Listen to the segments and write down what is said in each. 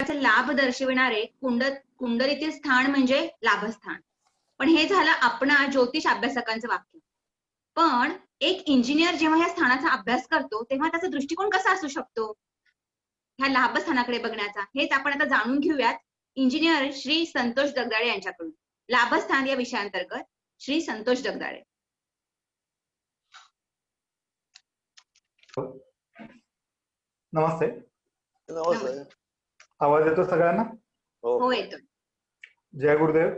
लाभ दर्शविणारे कुंडलीतील स्थान म्हणजे लाभस्थान. पण हे झालं आपणा ज्योतिष अभ्यासकांचं वाक्य. पण एक इंजिनियर जेव्हा या स्थानाचा अभ्यास करतो तेव्हा त्याचा दृष्टिकोन कसा असू शकतो ह्या लाभस्थानाकडे बघण्याचा, हेच आपण आता जाणून घेऊयात इंजिनियर श्री संतोष जगदाळे यांच्याकडून. लाभस्थान या विषयाअंतर्गत श्री संतोष जगदाळे. नमस्ते. नमस्ते. आवाज येतो सगळ्यांना? हो येतो. जय गुरुदेव.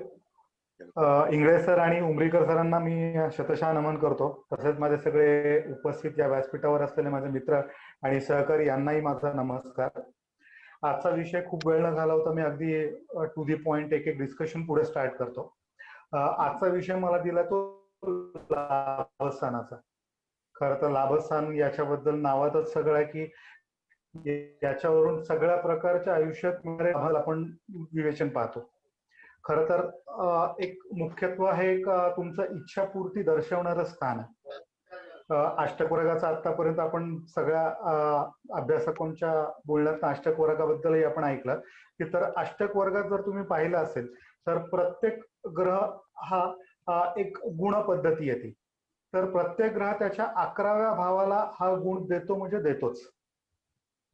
इंगळे सर आणि उमरीकर सरांना मी शतशः नमन करतो. तसेच माझे सगळे उपस्थित या व्यासपीठावर असलेले माझे मित्र आणि सहकारी यांनाही माझा नमस्कार. आजचा विषय खूप वेळ न झाला होता, मी अगदी टू दी पॉइंट एक डिस्कशन पुढे स्टार्ट करतो. आजचा विषय मला दिला तो लाभस्थानाचा. खरं तर लाभस्थान याच्याबद्दल नावातच सगळं आहे की याच्यावरून सगळ्या प्रकारच्या आयुष्यात आपण विवेचन पाहतो. खरं तर एक मुख्यत्व आहे एक तुमचं इच्छापूर्ती दर्शवणारं स्थान आहे. अष्टक आतापर्यंत आपण सगळ्या अभ्यासकांच्या बोलण्यात अष्टक वर्गाबद्दलही आपण ऐकलं की, तर अष्टक वर्गात जर तुम्ही पाहिलं असेल तर प्रत्येक ग्रह हा एक गुण पद्धती येते. तर प्रत्येक ग्रह त्याच्या 11व्या भावाला हा गुण देतो म्हणजे देतोच.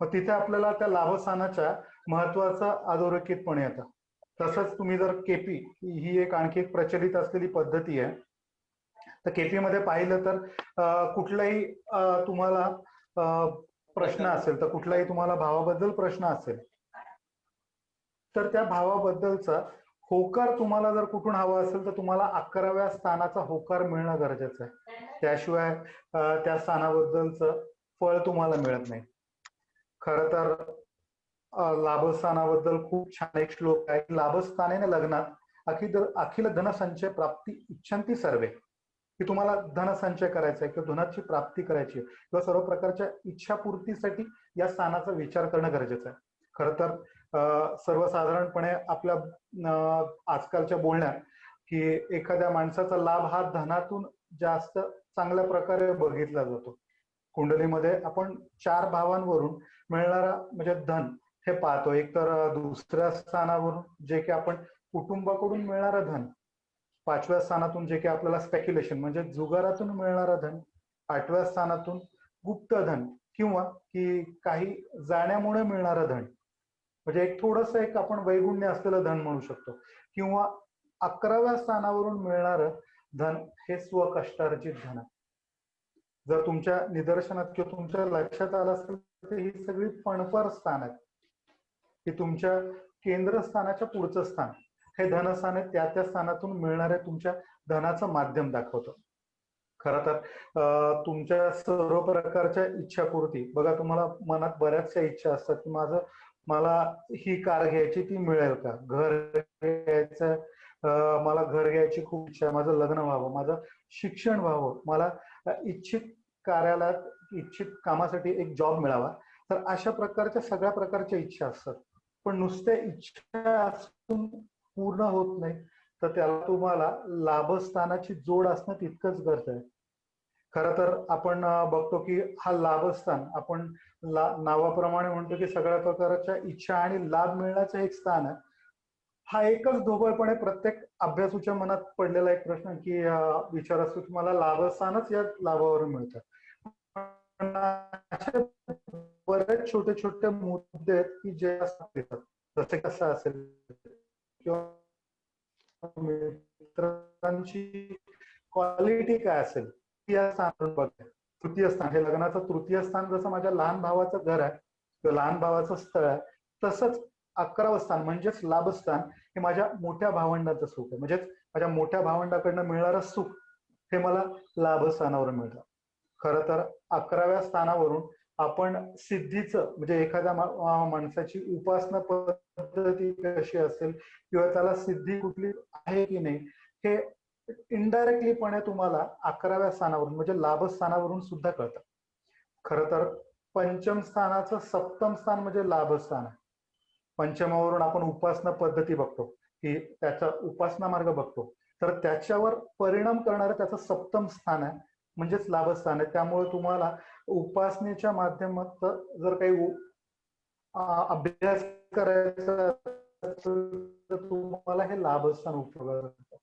मग तिथे आपल्याला त्या लाभस्थानाच्या महत्वाचं अधोरेखितपणे येतं. तसंच तुम्ही जर केपी ही एक आणखी एक प्रचलित असलेली पद्धती आहे, तर केपी मध्ये पाहिलं तर कुठलाही तुम्हाला प्रश्न असेल तर कुठलाही तुम्हाला भावाबद्दल प्रश्न असेल तर त्या भावाबद्दलचा होकार तुम्हाला जर कुठून हवा असेल तर तुम्हाला 11व्या स्थानाचा होकार मिळणं गरजेचं आहे. त्याशिवाय त्या स्थानाबद्दलचं फळ तुम्हाला मिळत नाही. खरं तर लाभस्थानाबद्दल खूप छान एक श्लोक आहे, लाभस्थाने लग्नात अखिल धनसंचय प्राप्ती इच्छन्ति सर्वे. की तुम्हाला धनसंचय करायचा आहे किंवा धनाची प्राप्ती करायची आहे किंवा सर्व प्रकारच्या इच्छापूर्तीसाठी या स्थानाचा विचार करणं गरजेचं आहे. खरं तर सर्वसाधारणपणे आपल्या आजकालच्या बोलण्यात की एखाद्या माणसाचा लाभ हा धनातून जास्त चांगल्या प्रकारे बघितला जातो. कुंडलीमध्ये आपण 4 भावांवरून मिळणारा म्हणजे धन हे पाहतो. एक तर दुसऱ्या स्थानावरून जे की आपण कुटुंबाकडून मिळणारं धन, 5व्या स्थानातून जे की आपल्याला स्पेक्युलेशन म्हणजे जुगारातून मिळणारं धन, 8व्या स्थानातून गुप्त धन किंवा की काही जाण्यामुळे मिळणारं धन म्हणजे एक थोडंसं एक आपण वैगुण्य असलेलं धन म्हणू शकतो, किंवा 11व्या स्थानावरून मिळणारं धन हे स्वकष्टार्जित धन आहे. जर तुमच्या निदर्शनात किंवा तुमच्या लक्षात आलं असेल तर ही सगळी पणपर स्थान आहेत की तुमच्या केंद्रस्थानाच्या पुढचं स्थान हे धनस्थान आहे. त्या स्थानातून मिळणाऱ्या तुमच्या धनाचं माध्यम दाखवतं. खरं तर तुमच्या सर्व प्रकारच्या इच्छापूर्ती बघा, तुम्हाला मनात बऱ्याचशा इच्छा असतात की मला ही कार घ्यायची, ती मिळेल का? घर घ्यायचं, मला घर घ्यायची खूप इच्छा आहे, माझं लग्न व्हावं, माझं शिक्षण व्हावं, मला इच्छित कार्यालयात इच्छित कामासाठी एक जॉब मिळावा. तर अशा प्रकारच्या सगळ्या प्रकारच्या इच्छा असतात. पण नुसत्या इच्छा असून पूर्ण होत नाही, तर त्याला तुम्हाला लाभस्थानाची जोड असणं तितकंच गरजेचं आहे. खरं तर आपण बघतो की हा लाभस्थान आपण नावाप्रमाणे म्हणतो की सगळ्या प्रकारच्या इच्छा आणि लाभ मिळण्याचं एक स्थान आहे. हा एकच ढोबळपणे प्रत्येक अभ्यासूच्या मनात पडलेला एक प्रश्न की विचार असतो की मला लाभस्थानच या लाभावरून मिळतं. बरेच छोटे छोटे मुद्दे आहेत की जे असतात, जसे कसं असेल किंवा मित्रांची क्वालिटी काय असेल या स्थानावरून बघते. तृतीय स्थान हे लग्नाचं तृतीय स्थान जसं माझ्या लहान भावाचं घर आहे किंवा लहान भावाचं स्थळ आहे, तसंच 11वं स्थान म्हणजेच लाभस्थान हे माझ्या मोठ्या भावंडाचं सुख आहे. म्हणजेच माझ्या मोठ्या भावंडाकडनं मिळणारं सुख हे मला लाभस्थानावरून मिळतं. खरं तर 11व्या स्थानावरून आपण सिद्धीचं म्हणजे एखाद्या माणसाची उपासना पद्धती कशी असेल किंवा त्याला सिद्धी कुठली आहे की नाही हे इनडायरेक्टलीपणे तुम्हाला 11व्या स्थानावरून म्हणजे लाभस्थानावरून सुद्धा कळतं. खरं तर पंचम स्थानाचं सप्तम स्थान म्हणजे लाभस्थान आहे. पंचमावरून आपण उपासना पद्धती बघतो की त्याचा उपासना मार्ग बघतो, तर त्याच्यावर परिणाम करणारं त्याचं सप्तम स्थान आहे म्हणजेच लाभस्थान आहे. त्यामुळे तुम्हाला उपासनेच्या माध्यमात जर काही अभ्यास करायचा असेल तर तुम्हाला हे लाभस्थान उपयोगात येतं.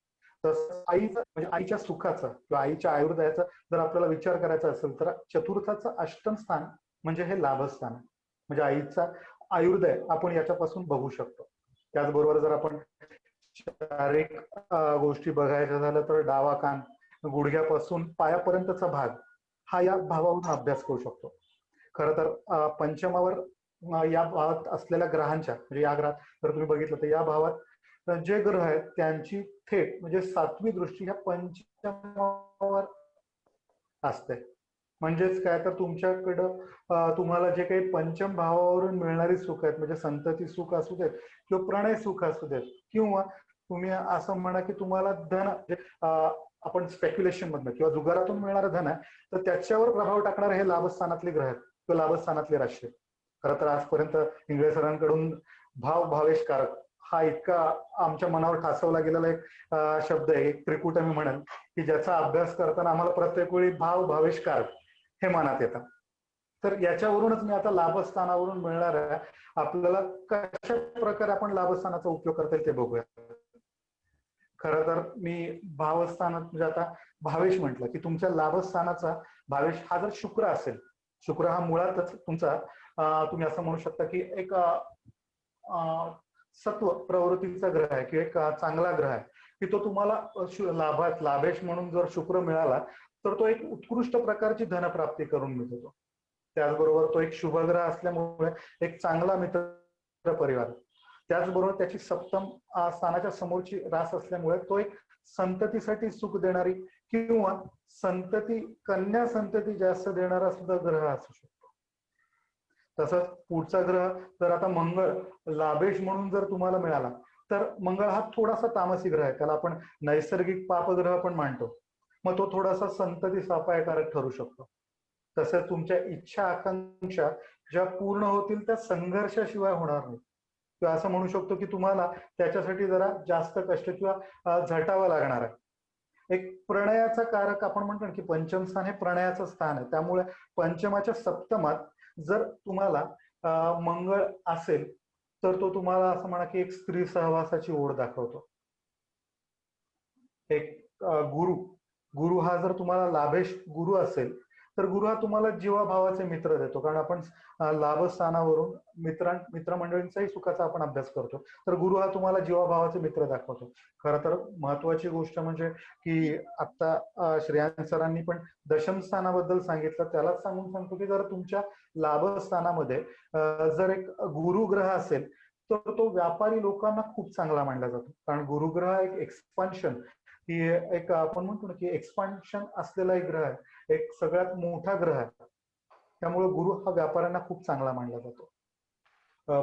तसं आईचं म्हणजे आईच्या सुखाचा किंवा आईच्या आयुर्दायाचा जर आपल्याला विचार करायचा असेल तर चतुर्थाचं अष्टम स्थान म्हणजे हे लाभस्थान आहे. म्हणजे आईचा आयुर्दय आपण याच्यापासून बघू शकतो. त्याचबरोबर जर आपण शारीरिक गोष्टी बघायच्या झालं तर डावा कान गुडघ्यापासून पायापर्यंतचा भाग हा या भावावरून अभ्यास करू शकतो. खरं तर पंचमावर या भावात असलेल्या ग्रहांच्या म्हणजे या ग्रहात जर तुम्ही बघितलं तर या भावात जे ग्रह आहेत त्यांची थेट म्हणजे सातवी दृष्टी ह्या पंचमावर असते. म्हणजेच काय तर तुमच्याकडं तुम्हाला जे काही पंचम भावावरून मिळणारी सुख आहेत म्हणजे संतती सुख असू देत किंवा प्रणय सुख असू देत किंवा तुम्ही असं म्हणा की तुम्हाला धन आपण स्पेक्युलेशन मधनं किंवा जुगारातून मिळणारं धन आहे तर त्याच्यावर प्रभाव टाकणारे हे लाभस्थानातले ग्रह आहेत किंवा लाभस्थानातले राशी आहेत. खरं तर आजपर्यंत इंग्रज सरांकडून भाव भावेशकारक हा इतका आमच्या मनावर ठासवला गेलेला एक शब्द आहे, एक त्रिकूट मी म्हणेन की ज्याचा अभ्यास करताना आम्हाला प्रत्येक वेळी भाव भावेशकारक हे मनात येतात. तर याच्यावरूनच मी आता लाभस्थानावरून मिळणाऱ्या आपल्याला कशा प्रकारे आपण लाभस्थानाचा उपयोग करता येईल ते बघूया. खरं तर मी भावस्थानात म्हणजे आता भावेश म्हटलं की तुमच्या लाभस्थानाचा भावेश हा जर शुक्र असेल, शुक्र हा मुळातच तुमचा तुम्ही असं म्हणू शकता की एक सत्व प्रवृत्तीचा ग्रह आहे किंवा एक चांगला ग्रह आहे की तो तुम्हाला लाभात लाभेश म्हणून जर शुक्र मिळाला तर तो एक उत्कृष्ट प्रकारची धनप्राप्ती करून मिळतो. त्याचबरोबर तो एक शुभग्रह असल्यामुळे एक चांगला मित्र परिवार, त्याचबरोबर त्याची सप्तम स्थानाच्या समोरची रास असल्यामुळे तो एक संततीसाठी सुख देणारी किंवा संतती कन्या संतती जास्त देणारा सुद्धा ग्रह असू शकतो. तसंच पुढचा ग्रह तर आता मंगळ लाभेश म्हणून जर तुम्हाला मिळाला तर मंगळ हा थोडासा तामसी ग्रह आहे, त्याला आपण नैसर्गिक पापग्रह पण मानतो. मग तो थोडासा संततीस अपायकारक ठरू शकतो. तसंच तुमच्या इच्छा आकांक्षा ज्या पूर्ण होतील त्या संघर्षाशिवाय होणार नाही किंवा असं म्हणू शकतो की तुम्हाला त्याच्यासाठी जरा जास्त कष्ट किंवा झटावं लागणार आहे. एक प्रणयाचा कारक आपण म्हणतो की पंचम स्थान हे प्रणयाचं स्थान आहे, त्यामुळे पंचमाच्या सप्तमात जर तुम्हाला मंगळ असेल तर तो तुम्हाला असं म्हणा की एक स्त्री सहवासाची ओढ दाखवतो. एक गुरु गुरु हा जर तुम्हाला लाभेश गुरु असेल तर गुरु हा तुम्हाला जीवाभावाचे मित्र देतो, कारण आपण लाभस्थानावरून मित्रमंडळींचाही सुखाचा आपण अभ्यास करतो. तर गुरु हा तुम्हाला जीवाभावाचे मित्र दाखवतो. खरं तर महत्वाची गोष्ट म्हणजे की आता श्रेयांश सरांनी पण दशम स्थानाबद्दल सांगितलं, त्यालाच सांगून सांगतो की जर तुमच्या लाभस्थानामध्ये जर एक गुरुग्रह असेल तर तो व्यापारी लोकांना खूप चांगला मानला जातो, कारण गुरुग्रह एक एक्सपान्शन ही एक आपण म्हणतो ना की एक्सपान्शन असलेला एक ग्रह आहे, एक सगळ्यात मोठा ग्रह आहे. त्यामुळे गुरु हा व्यापाऱ्यांना खूप चांगला मानला जातो.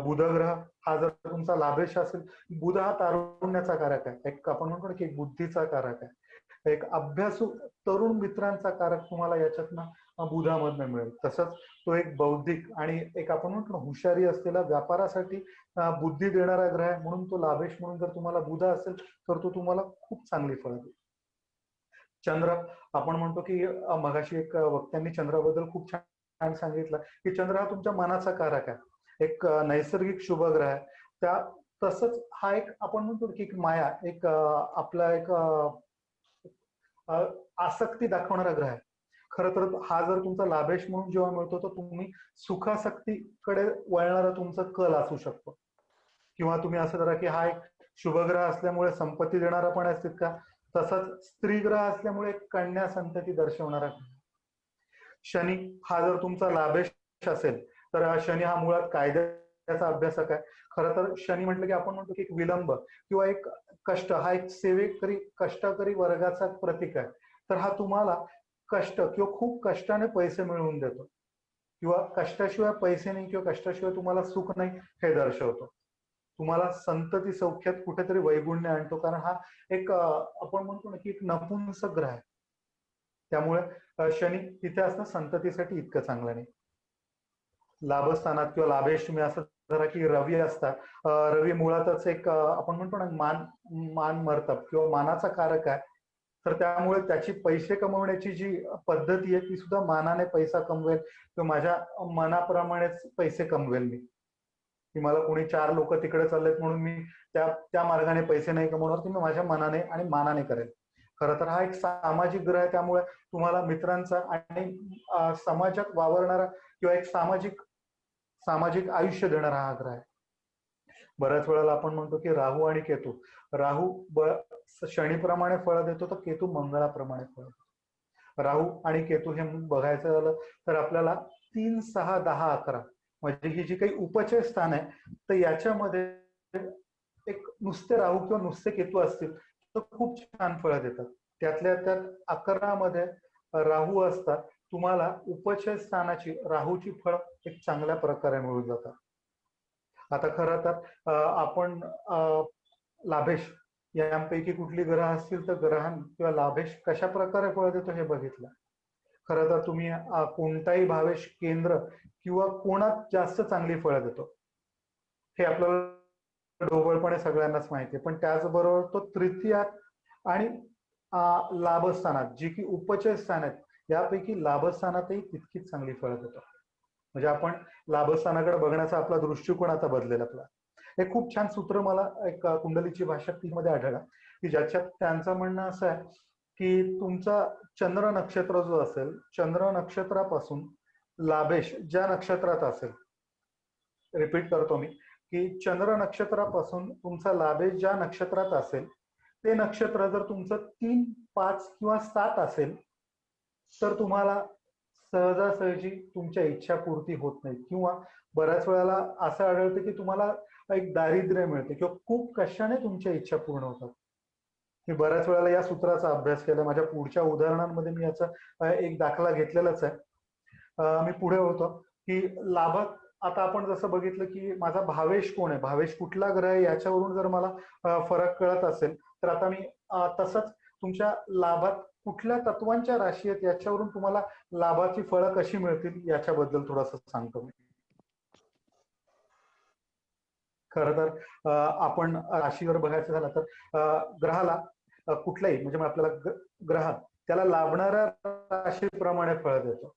बुध ग्रह हा जर तुमचा लाभेश असेल, बुध हा तारुण्याचा कारक आहे, एक आपण म्हणतो ना की एक बुद्धीचा कारक आहे, एक अभ्यासू तरुण मित्रांचा कारक तुम्हाला याच्यातनं बुधामधनं मिळेल. तसंच तो एक बौद्धिक आणि एक आपण म्हणतो ना हुशारी असलेला व्यापारासाठी बुद्धी देणारा ग्रह आहे, म्हणून तो लाभेश म्हणून जर तुम्हाला बुध असेल तर तो तुम्हाला खूप चांगली फळं देईल. चंद्र आपण म्हणतो की मगाशी एक वक्त्यांनी चंद्राबद्दल खूप छान सांगितलं की चंद्र हा तुमच्या मनाचा कारक आहे, एक नैसर्गिक शुभ ग्रह आहे. त्या तसंच हा एक आपण म्हणतो की एक माया एक आपला एक आसक्ती दाखवणारा ग्रह आहे. खरं तर हा जर तुमचा लाभेश म्हणून जेव्हा मिळतो तर तुम्ही सुखासक्तीकडे वळणारा तुमचा कल असू शकतो, किंवा तुम्ही असं करा की हा एक शुभग्रह असल्यामुळे संपत्ती देणारा पण असतील का, तसंच स्त्रीग्रह असल्यामुळे कन्या संतती दर्शवणारा. शनी हा जर तुमचा लाभेश असेल तर शनी हा मुळात कायद्याचा अभ्यासक आहे. खरं तर शनी म्हटलं की आपण म्हणतो की एक विलंब किंवा एक कष्ट हा एक सेवेकरी कष्टकरी वर्गाचा प्रतीक आहे. तर हा तुम्हाला कष्ट किंवा खूप कष्टाने पैसे मिळवून देतो किंवा कष्टाशिवाय पैसे नाही किंवा कष्टाशिवाय तुम्हाला सुख नाही हे दर्शवतो. तुम्हाला संतती सौख्यात कुठेतरी वैगुण्य आणतो, कारण हा एक आपण म्हणतो ना की एक नपुंसक ग्रह आहे. त्यामुळे शनी तिथे असणं संततीसाठी इतकं चांगलं नाही. लाभस्थानात किंवा लाभेश तुम्ही असं जरा की रवी असतात, रवी मुळातच एक आपण म्हणतो ना मान मर्तब किंवा मानाचा कारक आहे. तर त्यामुळे त्याची पैसे कमवण्याची जी पद्धती आहे ती सुद्धा मानाने पैसा कमवेल किंवा माझ्या मनाप्रमाणेच पैसे कमवेल मी. की मला कोणी 4 लोक तिकडे चाललेत म्हणून मी त्या त्या मार्गाने पैसे नाही कमवणार, तर मी माझ्या मनाने आणि मानाने करेल. खरं तर हा एक सामाजिक ग्रह आहे, त्यामुळे तुम्हाला मित्रांचा आणि समाजात वावरणारा किंवा एक सामाजिक सामाजिक आयुष्य देणारा हा ग्रह आहे. बऱ्याच वेळेला आपण म्हणतो की राहू आणि केतू, राहू शनीप्रमाणे फळ देतो तर केतू मंगळाप्रमाणे फळ देतो. राहू आणि केतू हे बघायचं झालं तर आपल्याला 3, 6, 10, 11 म्हणजे ही जी काही उपचय स्थान आहे, तर याच्यामध्ये एक नुसते राहू किंवा नुसते केतू असतील तर खूप छान फळं देतात. त्यातल्या त्यात 11 मध्ये राहू असतात, तुम्हाला उपचय स्थानाची राहूची फळ एक चांगल्या प्रकारे मिळून जातात. आता खरं तर आपण लाभेश यांपैकी कुठली ग्रह असतील तर ग्रहां किंवा लाभेश कशा प्रकारे फळ देतो हे बघितलं. खरं तर तुम्ही कोणताही भावेश केंद्र किंवा कोणात जास्त चांगली फळं देतो हे आपल्याला ढोबळपणे सगळ्यांनाच माहिती आहे. पण त्याचबरोबर तो तृतीयात आणि लाभस्थानात जी की उपचय स्थान आहेत, यापैकी लाभस्थानातही तितकीच चांगली फळं देतो. म्हणजे आपण लाभस्थानाकडे बघण्याचा आपला दृष्टिकोन आता बदलेला आपला. एक खूप छान सूत्र मला एक कुंडलीची भाषा मध्ये आढळला की ज्याच्यात त्यांचं म्हणणं असं आहे की तुमचा चंद्र नक्षत्र जो असेल, चंद्र नक्षत्रापासून लाभेश ज्या नक्षत्रात असेल, रिपीट करतो मी, की चंद्र नक्षत्रापासून तुमचा लाभेश ज्या नक्षत्रात असेल ते नक्षत्र जर तुमचं 3, 5 किंवा 7 असेल तर तुम्हाला सहजासहजी तुमच्या इच्छा पूर्ती होत नाही, किंवा बऱ्याच वेळेला असं आढळतं की तुम्हाला एक दारिद्र्य मिळते किंवा खूप कशाने तुमच्या इच्छा पूर्ण होतात. मी बऱ्याच वेळेला या सूत्राचा अभ्यास केला. माझ्या पुढच्या उदाहरणांमध्ये मी याचा एक दाखला घेतलेलाच आहे. मी पुढे होतो की लाभात आता आपण जसं बघितलं की माझा भावेश कोण आहे, भावेश कुठला ग्रह आहे याच्यावरून जर मला फरक कळत असेल तर आता मी तसंच तुमच्या लाभात कुठल्या तत्वांच्या राशी आहेत याच्यावरून तुम्हाला लाभाची फळं कशी मिळतील याच्याबद्दल थोडंसं सांगतो मी. खरं तर आपण राशीवर बघायचं झालं तर ग्रहाला कुठलाही म्हणजे आपल्याला ग्रह त्याला लाभणाऱ्या राशीप्रमाणे फळ देतो.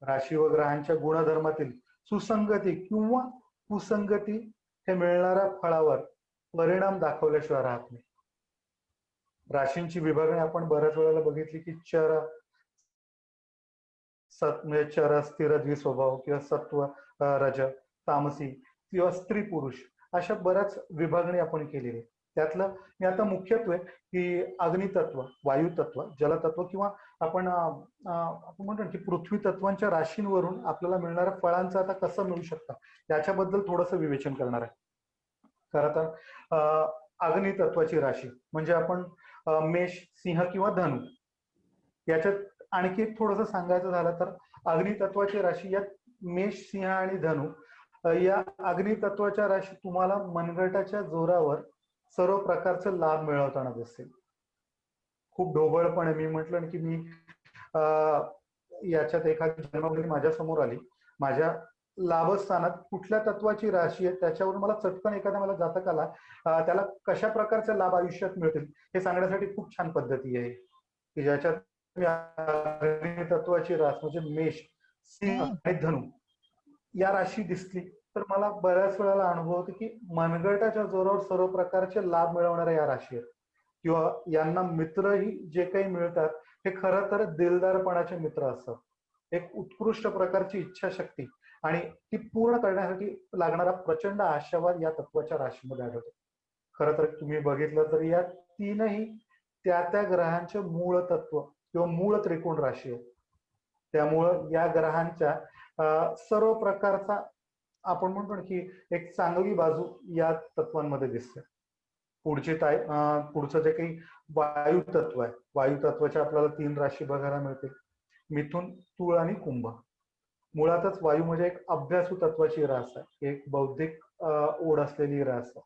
राशी व ग्रहांच्या गुणधर्मातील सुसंगती किंवा कुसंगती हे मिळणाऱ्या फळावर परिणाम दाखवल्याशिवाय राहत नाही. राशींची विभागणी आपण बऱ्याच वेळेला बघितली की चर म्हणजे चर स्थिर द्विस्वभाव किंवा सत्व रज तामसी किंवा स्त्री पुरुष अशा बऱ्याच विभागणी आपण केलेली. त्यातलं मी आता मुख्यत्वे की अग्नितत्व, वायुतत्व, जलतत्व किंवा आपण म्हणतो की पृथ्वी तत्वांच्या राशींवरून आपल्याला मिळणाऱ्या फळांचं आता कसं मिळू शकतं याच्याबद्दल थोडंसं विवेचन करणार आहे. खरं तर अग्नितत्वाची राशी म्हणजे आपण मेष, सिंह किंवा धनु. याच्यात आणखी थोडंसं सांगायचं झालं तर अग्नितत्वाची राशी यात मेष, सिंह आणि धनु या अग्नितत्वाच्या राशी तुम्हाला मनगटाच्या जोरावर सर्व प्रकारचे लाभ मिळवताना दिसतील. खूप ढोबळपणे मी म्हटलं की मी याच्यात एखादी जन्मकुंडली माझ्या समोर आली, माझ्या लाभस्थानात कुठल्या तत्वाची राशी आहे त्याच्यावरून मला चटकन एखाद्या मला जातकाला त्याला कशा प्रकारचे लाभ आयुष्यात मिळतील हे सांगण्यासाठी खूप छान पद्धती आहे की ज्याच्यात तत्वाची रास म्हणजे मेष, सिंह आणि धनु या राशी दिसली तर मला बऱ्याच वेळेला अनुभव होतो की मनगटाच्या जोरावर सर्व प्रकारचे लाभ मिळवणाऱ्या या राशी आहेत, किंवा यांना मित्रही जे काही मिळतात हे खरं तर दिलदारपणाचे मित्र असतात. एक उत्कृष्ट प्रकारची इच्छाशक्ती आणि ती पूर्ण करण्यासाठी लागणारा प्रचंड आशावाद या तत्वाच्या राशीमध्ये आढळतो. खरं तर तुम्ही बघितलं तर या तीनही त्या त्या ग्रहांचे मूळ तत्व किंवा मूळ त्रिकोण राशी आहे. त्यामुळं या ग्रहांच्या सर्व प्रकारचा आपण म्हणतो की एक चांगली बाजू या तत्वांमध्ये दिसते. पुढचं जे काही वायू तत्व आहे, वायू तत्वाच्या आपल्याला 3 राशी बघायला मिळतील, मिथुन, तुळ आणि कुंभ. मुळातच वायू म्हणजे एक अभ्यासू तत्वाची रास आहे, एक बौद्धिक ओढ असलेली रास आहे.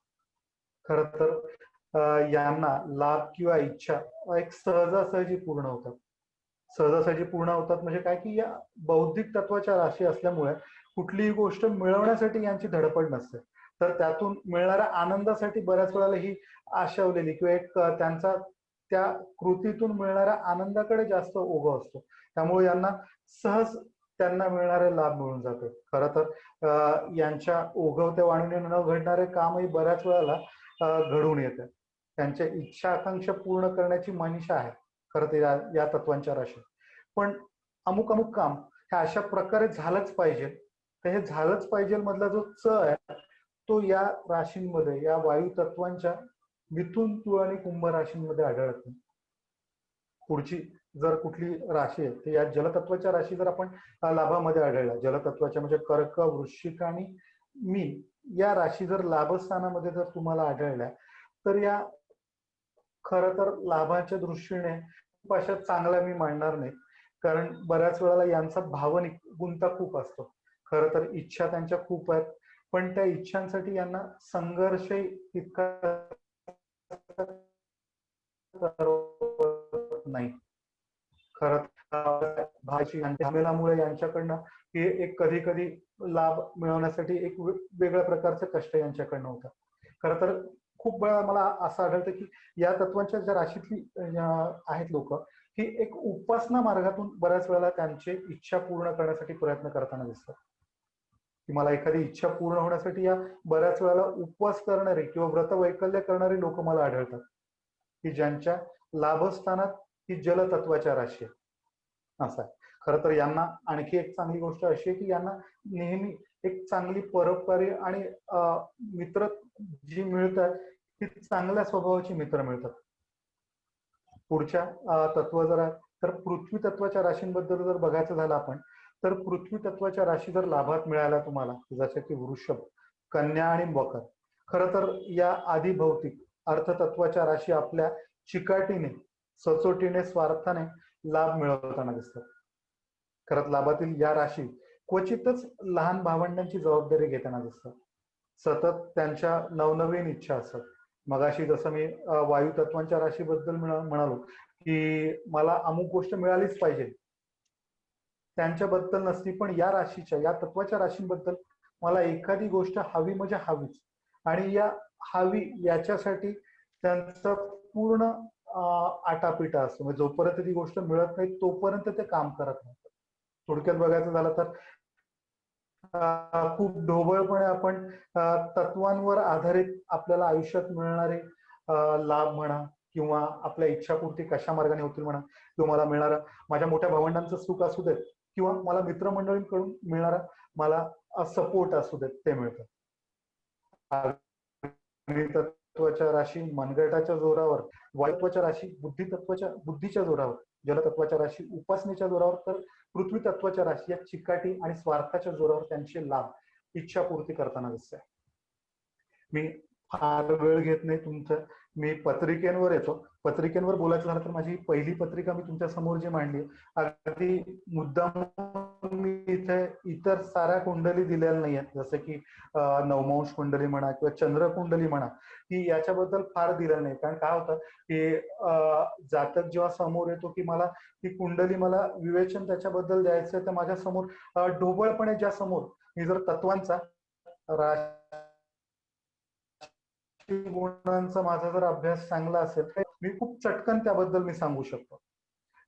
खर तर यांना लाभ किंवा इच्छा एक सहजासहजी पूर्ण होतात. सहजासहजी पूर्ण होतात म्हणजे काय की या बौद्धिक तत्वाच्या राशी असल्यामुळे कुठलीही गोष्ट मिळवण्यासाठी यांची धडपड नसते, तर त्यातून मिळणाऱ्या आनंदासाठी बऱ्याच वेळेला ही आशवलेली किंवा एक त्यांचा त्या कृतीतून मिळणाऱ्या आनंदाकडे जास्त ओघ असतो. त्यामुळे यांना सहज त्यांना मिळणारे लाभ मिळून जाते. खरं तर यांच्या ओघवत्या वाणीने न घडणारे कामही बऱ्याच वेळेला घडून येते. त्यांच्या इच्छा आकांक्षा पूर्ण करण्याची मनीषा आहे खरं तर या तत्वांच्या राशी. पण अमुक अमुक काम हे अशा प्रकारे झालंच पाहिजे, तर हे झालंच पाहिजे मधला जो च आहे तो या राशींमध्ये, या वायू तत्वांच्या मिथुन, तुळ आणि कुंभ राशींमध्ये आढळत नाही. पुढची जर कुठली राशी आहे तर या जलतत्वाच्या राशी जर आपण लाभामध्ये आढळल्या, जलतत्वाच्या म्हणजे कर्क, वृश्चिक आणि मीन या राशी जर लाभस्थानामध्ये जर तुम्हाला आढळल्या तर या खरं तर लाभाच्या दृष्टीने खूप अशा चांगल्या मी मांडणार नाही, कारण बऱ्याच वेळेला यांचा भावनिक गुंता खूप असतो. खरं तर इच्छा त्यांच्या खूप आहेत, पण त्या इच्छांसाठी यांना संघर्ष तितका नाही. खरं भाषी झमेलामुळे यांच्याकडनं हे एक कधी कधी लाभ मिळवण्यासाठी एक वेगळ्या प्रकारचे कष्ट यांच्याकडनं होतात. खरं तर खूप वेळा मला असं आढळतं की या तत्वांच्या ज्या राशीतली आहेत लोक, ही एक उपासना मार्गातून बऱ्याच वेळेला त्यांची इच्छा पूर्ण करण्यासाठी प्रयत्न करताना दिसतात. की मला एखादी इच्छा पूर्ण होण्यासाठी या बऱ्याच वेळेला उपवास करणारे किंवा व्रत वैकल्य करणारे लोक मला आढळतात की ज्यांच्या लाभस्थानात ही जलतत्वाच्या राशी आहे. असं आहे. खरं तर यांना आणखी एक चांगली गोष्ट अशी आहे की यांना नेहमी एक चांगली परोपकारी आणि मित्र जी मिळतात ती चांगल्या स्वभावाची मित्र मिळतात. पुढच्या तत्व जर आहे तर पृथ्वी तत्वाच्या राशींबद्दल जर बघायचं झालं आपण, तर पृथ्वी तत्वाच्या राशी जर लाभात मिळाल्या तुम्हाला, जसं की वृषभ, कन्या आणि मकर, खरं तर या आधी भौतिक अर्थतत्वाच्या राशी आपल्या चिकाटीने, सचोटीने, स्वार्थाने लाभ मिळवताना दिसतात. खरंच लाभातील या राशी क्वचितच लहान भावंडांची जबाबदारी घेताना दिसतात. सतत त्यांच्या नवनवीन इच्छा असतात. मगाशी जसं मी वायू तत्वांच्या राशीबद्दल म्हणालो की मला अमुक गोष्ट मिळालीच पाहिजे, त्यांच्याबद्दल नसती, पण या राशीच्या, या तत्वाच्या राशींबद्दल मला एखादी गोष्ट हवी म्हणजे हवीच, आणि या हवी याच्यासाठी त्यांचं पूर्ण आटापिटा असतो. म्हणजे जोपर्यंत ती गोष्ट मिळत नाही तोपर्यंत ते काम करत नाही. थोडक्यात बघायचं झालं तर खूप ढोबळपणे आपण तत्वांवर आधारित आपल्याला आयुष्यात मिळणारे लाभ म्हणा किंवा आपल्या इच्छापूर्ती कशा मार्गाने होतील म्हणा, किंवा मला मिळणारा माझ्या मोठ्या भावंडांचं सुख असू देत किंवा मला मित्रमंडळींकडून मिळणारा मला सपोर्ट असू देत, ते मिळतं. तत्वाच्या राशी मनगटाच्या जोरावर, वायुत्वाच्या राशी बुद्धीच्या जोरावर, जलतत्वाच्या राशी उपासनेच्या जोरावर, तर पृथ्वी तत्वाच्या राशी या चिकाटी आणि स्वार्थाच्या जोरावर त्यांचे लाभ इच्छापूर्ती करताना दिसते. मी फार वेळ घेत नाही तुमचं, मी पत्रिकेंवर येतो. पत्रिकेंवर बोलायचं झालं तर माझी पहिली पत्रिका मी तुमच्या समोर जी मांडली, अगदी मुद्दाम मी इथे इतर साऱ्या कुंडली दिलेल्या नाही आहेत, जसं की नवमांश कुंडली म्हणा किंवा चंद्र कुंडली म्हणा, की याच्याबद्दल फार दिलं नाही. कारण काय होतं की जातक जेव्हा समोर येतो की मला ती कुंडली, मला विवेचन त्याच्याबद्दल द्यायचं, तर माझ्या समोर ढोबळपणे ज्या समोर मी जर तत्वांचा गुणांचा माझा जर अभ्यास चांगला असेल तर मी खूप चटकन त्याबद्दल मी सांगू शकतो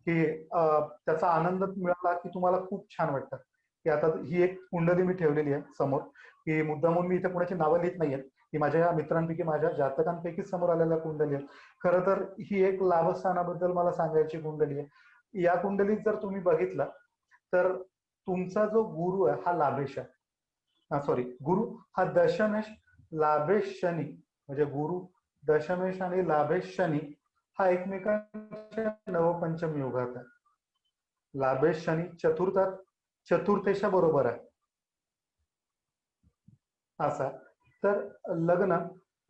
की त्याचा आनंद मिळाला की तुम्हाला खूप छान वाटतं. की आता ही एक कुंडली मी ठेवलेली आहे समोर, की मुद्दामून मी इथे कोणाची नावं लिहित नाहीये, की माझ्या मित्रांपैकी, माझ्या जातकांपैकी समोर आलेल्या कुंडली आहे. खरं तर ही एक लाभस्थानाबद्दल मला सांगायची कुंडली आहे. या कुंडलीत जर तुम्ही बघितलं तर तुमचा जो गुरु आहे हा लाभेश आहे, सॉरी, गुरु हा दशमेश, लाभेश शनी, म्हणजे गुरु दशमेश आणि लाभेश शनी हा एकमेकांच्या नवपंचम युगात आहे. लाभेश शनी चतुर्थात चतुर्थेशा बरोबर आहे असा. तर लग्न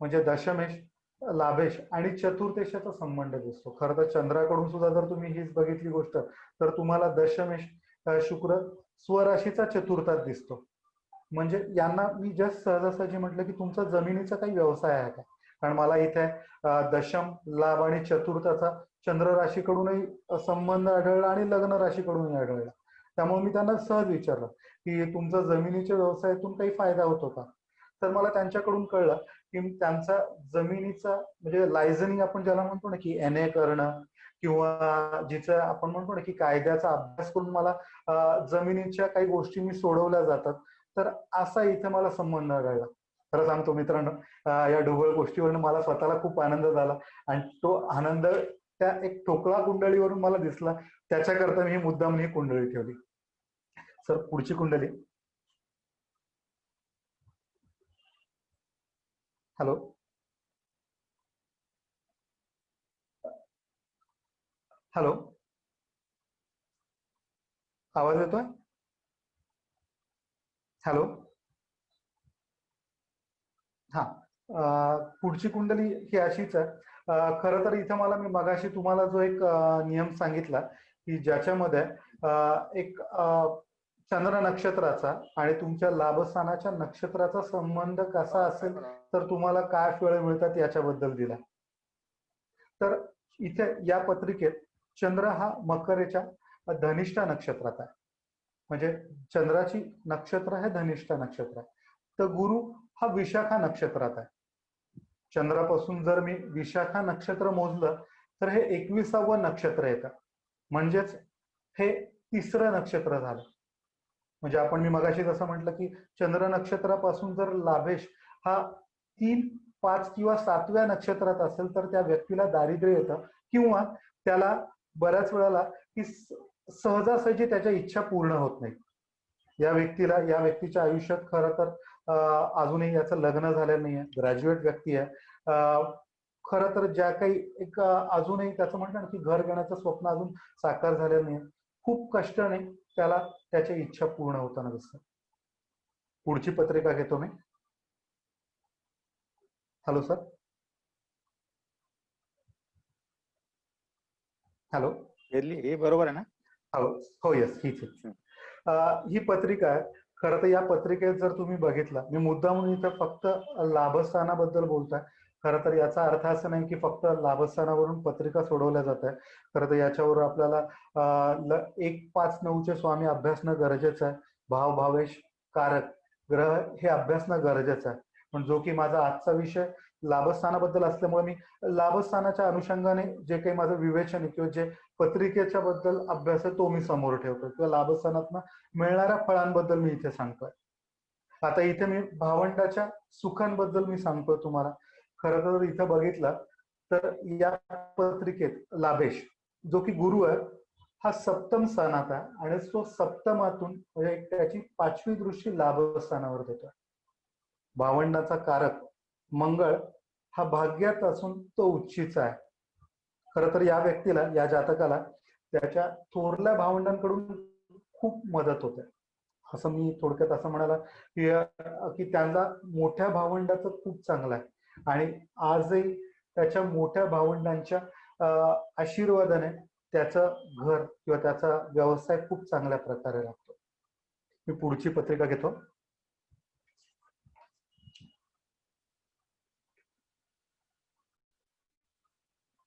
म्हणजे दशमेश, लाभेश आणि चतुर्थेशाचा संबंध दिसतो. खरं तर चंद्राकडून सुद्धा जर तुम्ही हीच बघितली गोष्ट, तर तुम्हाला दशमेश शुक्र स्वराशीचा चतुर्थात दिसतो. म्हणजे यांना मी जस्ट सहजासहजी म्हटलं की तुमचा जमिनीचा काही व्यवसाय आहे का, कारण मला इथे दशम, लाभ आणि चतुर्थाचा चंद्र राशीकडूनही संबंध आढळला आणि लग्न राशीकडूनही आढळला. त्यामुळे मी त्यांना सहज विचारलं की तुमचा जमिनीच्या व्यवसायातून काही फायदा होतो का, तर मला त्यांच्याकडून कळलं की त्यांचा जमिनीचा म्हणजे लायझनिंग आपण ज्याला म्हणतो ना की NA करणं, किंवा जिचं आपण म्हणतो ना की कायद्याचा अभ्यास करून मला जमिनीच्या काही गोष्टी मी सोडवल्या जातात, तर असा इथे मला संबंध कळला. खरं सांगतो मित्रांनो, या ढोबळ गोष्टीवरून मला स्वतःला खूप आनंद झाला, आणि तो आनंद त्या एक ठोकळा कुंडलीवरून मला दिसला. त्याच्याकरता मी मुद्दाम ही कुंडली ठेवली. सर पुढची कुंडली. हॅलो हॅलो, आवाज येतोय? हॅलो. हा, पुढची कुंडली ही अशीच आहे. खरं तर इथं मला, मी मगाशी तुम्हाला जो एक नियम सांगितला की ज्याच्यामध्ये एक चंद्र नक्षत्राचा आणि तुमच्या लाभस्थानाच्या नक्षत्राचा संबंध कसा असेल तर तुम्हाला काय फळ मिळतात याच्याबद्दल दिला. तर इथे या पत्रिकेत चंद्र हा मकरेच्या धनिष्ठा नक्षत्रात आहे, म्हणजे चंद्राची नक्षत्र हे धनिष्ठा नक्षत्र आहे. तर गुरु हा विशाखा नक्षत्रात आहे. चंद्रापासून जर मी विशाखा नक्षत्र मोजलं तर हे 21वं नक्षत्र येतं, म्हणजेच हे तिसरं नक्षत्र झालं. म्हणजे आपण, मी मगाशी जसं म्हटलं की चंद्र नक्षत्रापासून जर लाभेश हा 3, 5 किंवा 7व्या नक्षत्रात असेल तर त्या व्यक्तीला दारिद्र्य येतं, किंवा त्याला बऱ्याच वेळेला की सहजासहजी त्याच्या इच्छा पूर्ण होत नाही. या व्यक्तीच्या आयुष्यात खरं तर अजूनही याचं लग्न झालेलं नाहीये, ग्रॅज्युएट व्यक्ती आहे. खरं तर ज्या काही एक अजूनही त्याचं म्हणतात ना की घर घेण्याचं स्वप्न अजून साकार झालेलं नाही, खूप कष्टाने त्याला त्याच्या इच्छा पूर्ण होताना दिसतं. पुढची पत्रिका घेतो मी. Hello sir. हॅलो. हे बरोबर आहे ना? हो येस, हीच ही पत्रिका आहे. खरं तर या पत्रिकेत जर तुम्ही बघितलं, मी मुद्दा म्हणून इथं फक्त लाभस्थानाबद्दल बोलतोय. खरं तर याचा अर्थ असा नाही की फक्त लाभस्थानावरून पत्रिका सोडवल्या जात आहे. खरं तर याच्यावर आपल्याला 1-5-9चे स्वामी अभ्यासणं गरजेचं आहे. भावेश कारक ग्रह हे अभ्यासणं गरजेचं आहे. पण जो की माझा आजचा विषय लाभस्थानाबद्दल असल्यामुळे मी लाभस्थानाच्या अनुषंगाने जे काही माझं विवेचन आहे किंवा जे पत्रिकेच्या बद्दल अभ्यास आहे तो मी समोर ठेवतो, किंवा लाभस्थानातनं मिळणाऱ्या फळांबद्दल मी इथे सांगतोय. आता इथे मी भावंडाच्या सुखांबद्दल मी सांगतोय तुम्हाला. खरं तर इथं बघितलं तर या पत्रिकेत लाभेश जो की गुरु आहे हा सप्तम स्थानात आहे, आणि तो सप्तमातून म्हणजे त्याची 5वी दृष्टी लाभस्थानावर देतोय. भावंडाचा कारक मंगळ हा भाग्यात असून तो उच्चीचा आहे. खरं तर या व्यक्तीला, या जातकाला त्याच्या थोरल्या भावंडांकडून खूप मदत होते. असं मी थोडक्यात असं म्हणाला की त्यांचा मोठ्या भावंडाचं खूप चांगलं आहे, आणि आजही त्याच्या मोठ्या भावंडांच्या आशीर्वादाने त्याचं घर किंवा त्याचा व्यवसाय खूप चांगल्या प्रकारे लागतो. मी पुढची पत्रिका घेतो.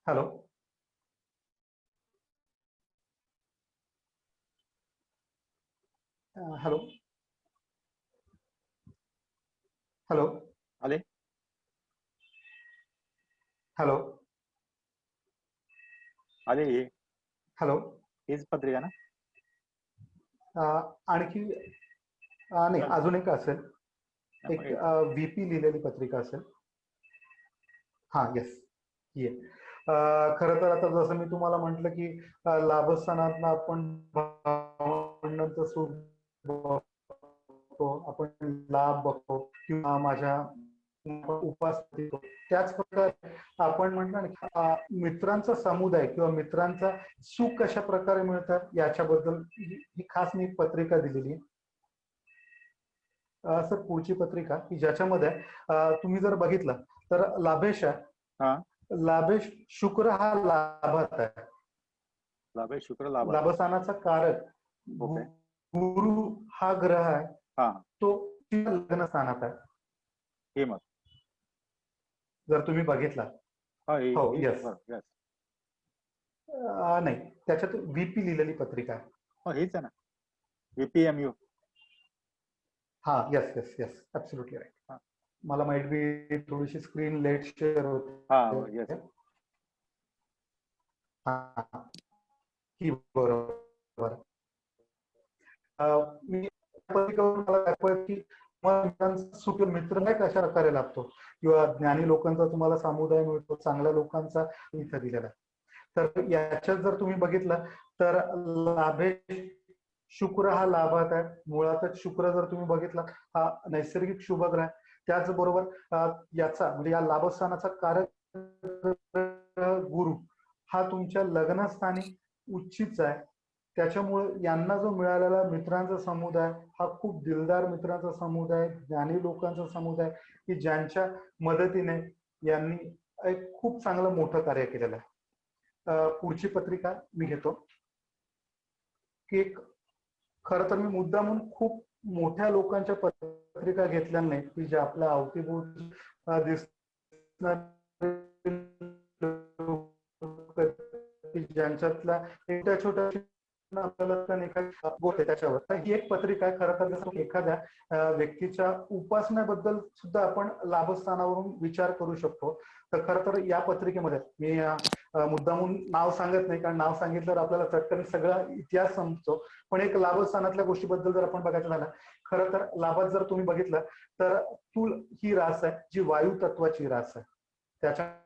हॅलो. हॅलो हॅलो आले. हॅलो आले. हॅलो. हीच पत्रिका ना? आणखी नाही, अजून एक असेल, एक VP लिहिलेली पत्रिका असेल. हा येस, ये. खरं तर आता जसं मी तुम्हाला म्हटलं की लाभस्थानात आपण भावंडांचं सुख बघतो, आपण लाभ बघतो, किंवा माझ्या उपास, त्याच प्रकारे आपण म्हणतो ना मित्रांचा समुदाय किंवा मित्रांचा सुख कशा प्रकारे मिळतात याच्याबद्दल ही खास मी पत्रिका दिलेली आहे. सर पुढची पत्रिका की ज्याच्यामध्ये तुम्ही जर बघितलं तर लाभेश आहे. लाभेश शुक्र हा लाभात आहे. लाभेश शुक्र लाभात, लाभस्थानाचा कारक गुरु हा ग्रह आहे, तो लग्न स्थानात आहे. हे मग जर तुम्ही बघितला, हो येस, नाही त्याच्यात VP लिहिलेली पत्रिका आहे. हेच आहे ना, VPMU. हा yes yes yes, absolutely right. मला माहित बी थोडीशी स्क्रीन लेट शेअर हा होते. येस. हा की बरोबर. मी मला दाखवत की सुख मित्र नाही कशा प्रकारे लागतो किंवा ज्ञानी लोकांचा तुम्हाला समुदाय मिळतो, चांगल्या लोकांचा इथं दिलेला आहे. तर याच्यात जर तुम्ही बघितलं तर लाभेश शुक्र हा लाभात आहे. मुळातच शुक्र जर तुम्ही बघितला हा नैसर्गिक शुभग्रह आहे. त्याचबरोबर याचा म्हणजे या लाभस्थानाचा कारक गुरु हा तुमच्या लग्नस्थानी उच्चित आहे. त्याच्यामुळे यांना जो मिळालेला मित्रांचा समुदाय हा खूप दिलदार मित्रांचा समुदाय, ज्ञानी लोकांचा समुदाय की ज्यांच्या मदतीने यांनी एक खूप चांगलं मोठं कार्य केलेलं आहे. पुढची पत्रिका मी घेतो की एक खरं तर मी मुद्दा म्हणून खूप मोठ्या लोकांच्या पत्रिका घेतल्या नाही की जे आपल्या अवतीभोवती ज्यांच्यातल्या छोट्या छोट्या आपल्याला त्याच्यावर. तर ही एक पत्रिका आहे. खरं तर एखाद्या व्यक्तीच्या उपासनेबद्दल सुद्धा आपण लाभस्थानावरून विचार करू शकतो. तर खरं तर या पत्रिकेमध्ये मी मुद्दामून नाव सांगत नाही, कारण नाव सांगितल्यावर आपल्याला चटकन सगळा इतिहास समजतो. पण एक लाभस्थानातल्या गोष्टीबद्दल जर आपण बघायचं झालं, खरं तर लाभात जर तुम्ही बघितलं तर तुल ही रास आहे जी वायू तत्वाची रास आहे. त्याच्यामध्ये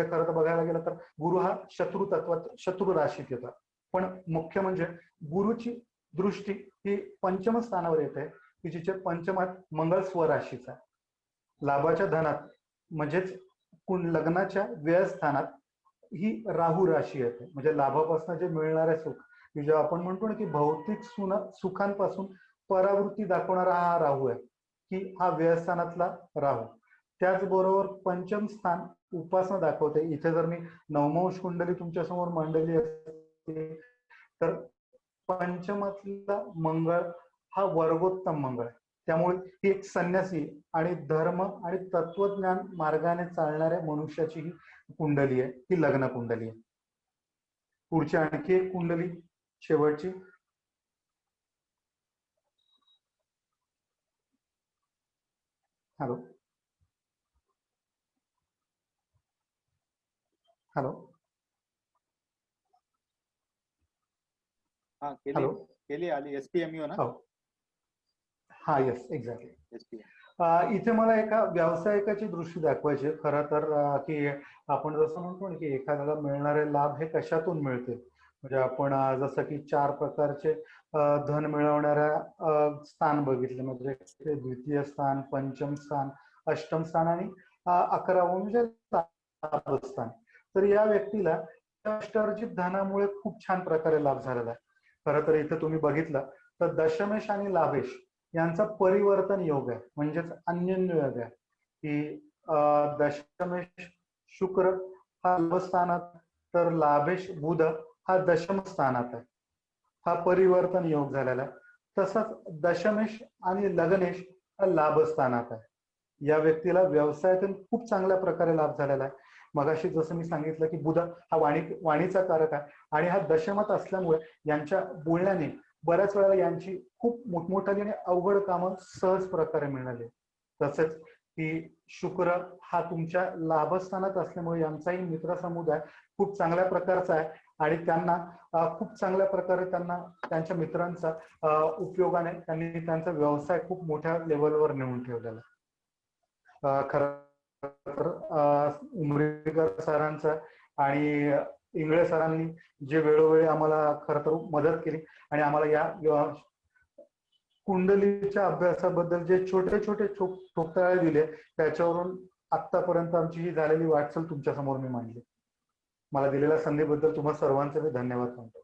खरं तर बघायला गेलं तर गुरु हा शत्रू तत्वात शत्रू राशीत येतात. पण मुख्य म्हणजे गुरुची दृष्टी ही पंचम स्थानावर येते की जिचे पंचमात मंगळ स्वराशीचा. लाभाच्या धनात म्हणजेच लग्नाच्या व्ययस्थानात ही राहू राशी येते. म्हणजे लाभापासून जे मिळणारे सुख की जेव्हा आपण म्हणतो ना की भौतिक सुखांपासून परावृत्ती दाखवणारा हा राहू आहे की हा व्ययस्थानातला राहू. त्याचबरोबर पंचम स्थान उपासना दाखवते. इथे जर मी नवमांश कुंडली तुमच्या समोर मांडली असते तर पंचमातला मंगळ हा वर्गोत्तम मंगळ आहे. त्यामुळे ही एक संन्यासी आणि धर्म आणि तत्वज्ञान मार्गाने चालणाऱ्या मनुष्याची ही कुंडली आहे, ही लग्न कुंडली आहे. पुढची आणखी एक कुंडली शेवटची. हॅलो हॅलो हा हॅलो केली आली SPMU ना. हा येस एक्झॅक्टली. SPM. इथे मला एका व्यावसायिकाची दृष्टी दाखवायची. खरं तर की आपण जसं म्हणतो ना की एखाद्याला मिळणारे लाभ हे कशातून मिळते. म्हणजे आपण जसं की 4 प्रकारचे धन मिळवणाऱ्या स्थान बघितले, म्हणजे द्वितीय स्थान, पंचम स्थान, अष्टम स्थान आणि 11वं म्हणजे लाभस्थान. तर या व्यक्तीला अष्टार्जित धनामुळे खूप छान प्रकारे लाभ झालेला आहे. खरं तर इथे तुम्ही बघितलं तर दशमेश आणि लाभेश यांचा परिवर्तन योग आहे, म्हणजेच अन्योन्य योग आहे की दशमेश शुक्र हा लाभस्थानात तर लाभेश बुध हा दशम स्थानात आहे. हा परिवर्तन योग झालेला आहे. तसंच दशमेश आणि लग्नेश हा लाभस्थानात आहे. या व्यक्तीला व्यवसायातून खूप चांगल्या प्रकारे लाभ झालेला आहे. मगाशी जसं मी सांगितलं की बुध हा वाणीचा कारक आहे आणि हा दशमात असल्यामुळे यांच्या बोलण्याने बऱ्याच वेळेला यांची खूप मोठमोठाली आणि अवघड कामं सहज प्रकारे मिळाली. तसेच की शुक्र हा तुमच्या लाभस्थानात असल्यामुळे यांचाही मित्र समुदाय खूप चांगल्या प्रकारचा आहे आणि त्यांना खूप चांगल्या प्रकारे त्यांना त्यांच्या मित्रांचा उपयोगाने त्यांनी त्यांचा व्यवसाय खूप मोठ्या लेवलवर नेऊन ठेवलेला आहे. खरं तर उमरीकर सरांचा आणि इंगळे सरांनी जे वेळोवेळी आम्हाला खरं तर मदत केली आणि आम्हाला या कुंडलीच्या अभ्यासाबद्दल जे छोटे छोटे ठोकताळे दिले त्याच्यावरून आतापर्यंत आमची ही झालेली वाटचाल तुमच्या समोर मी मांडली. मला दिलेल्या संधीबद्दल तुम्हा सर्वांचे मी धन्यवाद मानतो.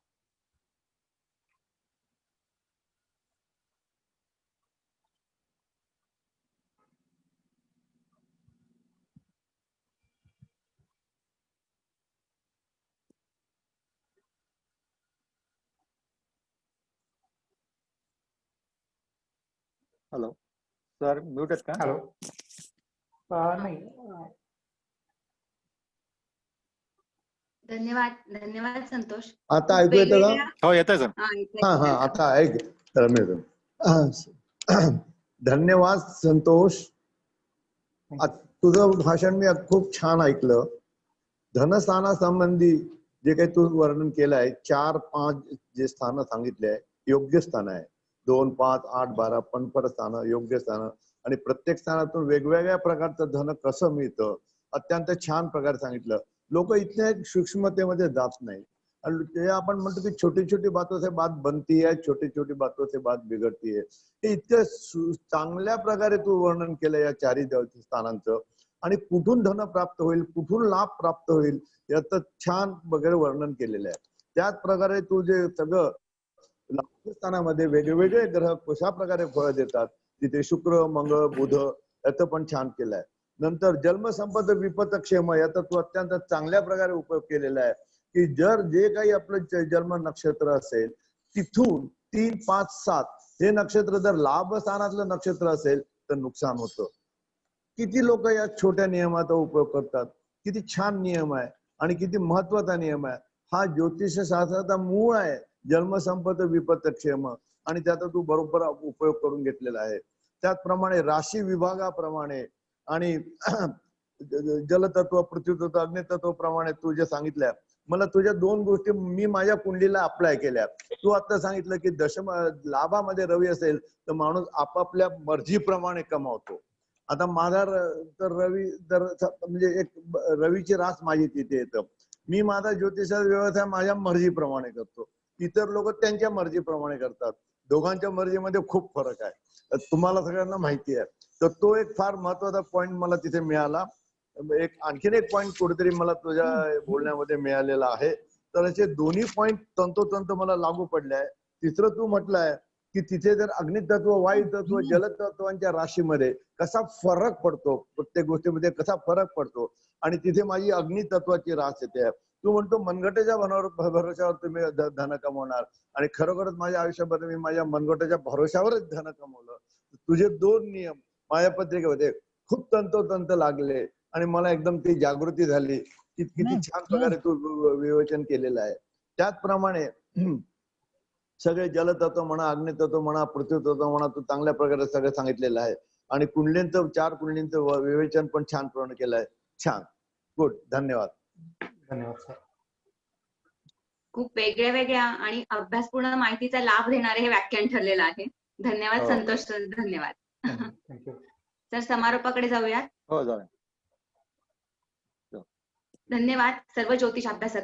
हॅलो सर, म्यूट आहेत का? हॅलो नाही. धन्यवाद धन्यवाद संतोष. आता ऐकू येतं का? हो येतंय सर. हा, हा येतंय. आता ऐक. धन्यवाद संतोष. तुझं भाषण मी खूप छान ऐकलं. धनस्थानासंबंधी जे काही तू वर्णन केलं आहे, 4-5 जे स्थानं सांगितले आहे योग्य स्थान आहे. 2, 5, 8, 12 पणपर स्थानं योग्य स्थानं आणि प्रत्येक स्थानातून वेगवेगळ्या प्रकारचं धन कसं मिळतं अत्यंत छान प्रकारे सांगितलं. लोक इतक्या सूक्ष्मतेमध्ये जात नाही आणि ते आपण म्हणतो की छोटी छोटी बातों से बात बनती है, छोटी छोटी बातों से बात बिघडती है. हे इतकं चांगल्या प्रकारे तू वर्णन केलं या चारही स्थानांचं आणि कुठून धन प्राप्त होईल, कुठून लाभ प्राप्त होईल याचं छान वगैरे वर्णन केलेलं आहे. त्याच प्रकारे तू जे सगळं स्थानामध्ये वेगवेगळे ग्रह कशा प्रकारे फळ देतात, तिथे शुक्र, मंगळ, बुध याचं पण छान केलंय. नंतर जन्मसंपद विपतक्षेम याचा तू अत्यंत चांगल्या प्रकारे उपयोग केलेला आहे की जर जे काही आपलं जन्म नक्षत्र असेल तिथून 3, 5, 7 हे नक्षत्र जर लाभ स्थानातलं नक्षत्र असेल तर नुकसान होतं. किती लोक या छोट्या नियमाचा उपयोग करतात. किती छान नियम आहे आणि किती महत्वाचा नियम आहे. हा ज्योतिषशास्त्राचा मूळ आहे, जन्मसंपद विपतक्षेम, आणि त्याचा तू बरोबर उपयोग करून घेतलेला आहे. त्याचप्रमाणे राशी विभागाप्रमाणे आणि जलतत्व, पृथ्वीतत्व, अग्नितत्व प्रमाणे तू जे सांगितलंय, मला तुझ्या 2 गोष्टी मी माझ्या कुंडलीला अप्लाय केल्या. तू आता सांगितलं की दशम लाभामध्ये रवी असेल तर माणूस आपापल्या मर्जीप्रमाणे कमावतो. आता माझा तर रवी तर म्हणजे एक रवीची रास माझी तिथे येतं. मी माझा ज्योतिषाचा व्यवसाय माझ्या मर्जीप्रमाणे करतो, इतर लोक त्यांच्या मर्जीप्रमाणे करतात. दोघांच्या मर्जीमध्ये खूप फरक आहे, तुम्हाला सगळ्यांना माहिती आहे. तर तो एक फार महत्वाचा पॉइंट मला तिथे मिळाला. आणखीन एक पॉइंट कुठेतरी मला तुझ्या बोलण्यामध्ये मिळालेला आहे. तर असे दोन्ही पॉइंट तंतोतंत मला लागू पडले आहे. तिसरं तू म्हटलंय की तिथे जर अग्नितत्व, वायुतत्व, जलतत्वांच्या राशीमध्ये कसा फरक पडतो, प्रत्येक गोष्टीमध्ये कसा फरक पडतो, आणि तिथे माझी अग्नितत्वाची रास येते. तू म्हणतो मनगटाच्या भरोशावर तुम्ही धन कमवणार, आणि खरोखरच माझ्या आयुष्यामध्ये मी माझ्या मनगटाच्या भरोशावरच धन कमवलं. तुझे 2 नियम माझ्या पत्रिकेमध्ये खूप तंतोतंत लागले आणि मला एकदम ती जागृती झाली की किती छान प्रकारे तू विवेचन केलेलं आहे. त्याचप्रमाणे सगळे जलतत्व म्हणा, अग्नितत्व म्हणा, पृथ्वीतत्व म्हणा, तू चांगल्या प्रकारे सगळं सांगितलेलं आहे. आणि कुंडलींचं 4 कुंडलींचं विवेचन पण छान प्रमाणे केलं आहे. छान, गुड, धन्यवाद. धन्यवाद सर. खूप वेगळ्या वेगळ्या आणि अभ्यासपूर्ण माहितीचा लाभ देणारे हे व्याख्यान ठरलेलं आहे. धन्यवाद संतोष सर, धन्यवाद. थँक्यू. तर समारोपाकडे जाऊयात. हो, जाऊया. धन्यवाद सर्व ज्योतिष अभ्यासक